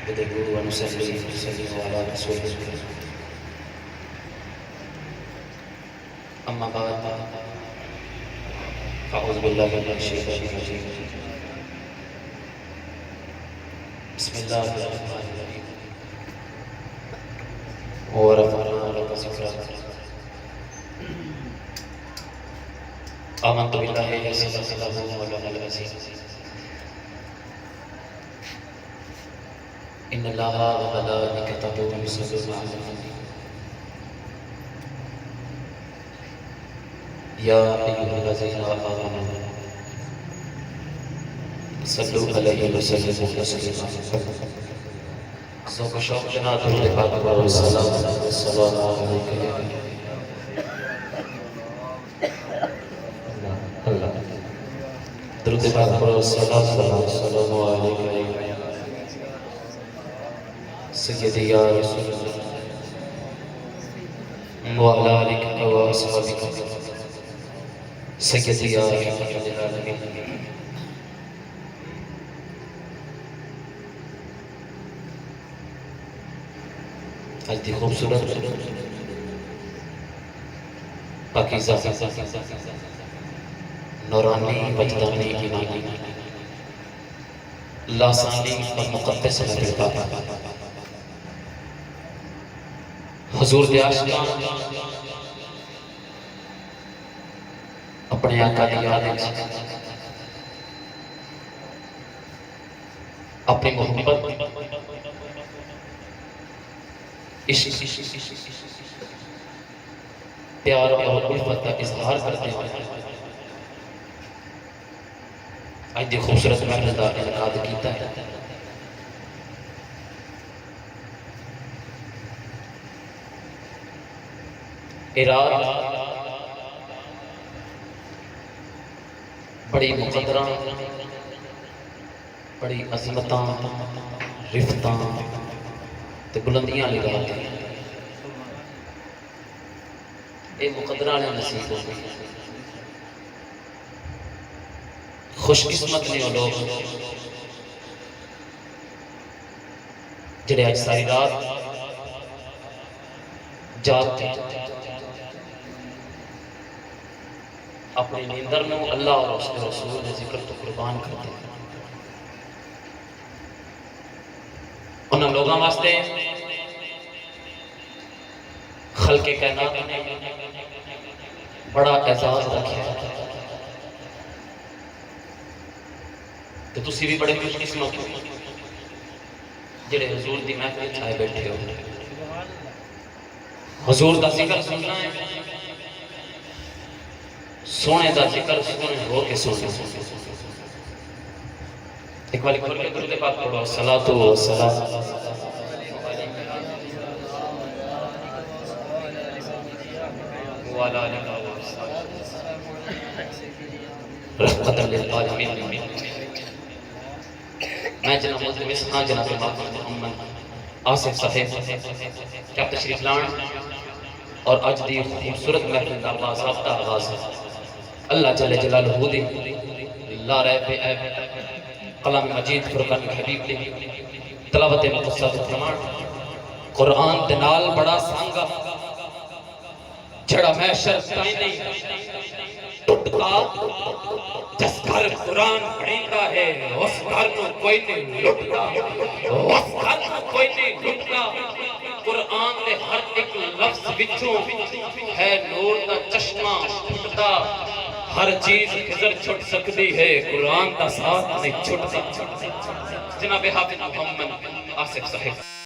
ندعو ونصلي ونسلم على رسول الله اما بعد اعوذ باللہ من الشیطان الرجیم بسم اللہ الرحمن الرحیم ورفعنا لك ذکرک آمنت باللہ صدق اللہ مولانا العظیم ان اللہ وملائکتہ یصلون علی النبی یا ایھا الذین آمنوا صلوا علیہ وسلموا تسلیما ذوق و شوق جناب درود پاک و سلام السلام علیکم اللہ درود پاک و سلام السلام علیکم سیدی یا رسول اللہ وعلی آلک و اصحابک سیدی یا رحمت للعالمین آج دی خوبصورت پاکیزہ نورانی وجدانی ایمانی لاسانی اور مقدس محفل پاک حضور دے عاشقان اپنے آقا دی یاد اپنی محبت عشق پیار اور الفت کا اظہار کرتے ہیں آج دی خوبصورت محفل کا انعقاد کیتا ہے اراد بڑی مقدرہ بڑی عظمتاں رفتاں تے بلندیاں لگا کے اے مقدرہ نے نصیب ہو گئی خوش قسمت نے وہ لوگ جڑے آج ساری رات جاگتے اپنی نیندر میں اللہ اور اس کے رسول نے ذکر تو قربان کرتے ہیں انہاں لوگاں واسطے خلق کائنات نے بڑا اعزاز رکھا ہے کہ تسی بھی بڑے خوش قسمت ہو جڑے حضور دی محفل چھائے بیٹھے ہو حضور دا ذکر سننا ہے سونے دا ذکر سونے ہو کے سونے ایک والی کھول کے درود پاک پڑھو صلاۃ و سلام رحمت للعالمین میں جناب مصطفیٰ جناب محمد آصف صاحب کیا تشریف لان اور اج دی خوبصورت محفل کا باضابطہ آغاز ہے اللہ جل جلالہ دی لا ریب عیب کلام مجید فرقان حبیب دی تلاوت مقصد فرمان قرآن دے نال بڑا سانگا جڑا محشر تائیں نہیں ٹوٹتا جس گھر قرآن پڑھیندا ہے اس گھر کو کوئی نہیں لٹتا اس گھر کو کوئی نہیں لٹتا قرآن دے ہر ایک لفظ وچوں ہے نور دا چشمہ پھٹدا ہر چیز خضر چھٹ سکتی ہے قرآن دا ساتھ نہیں چھٹتا جناب حافظ محمد آصف صاحب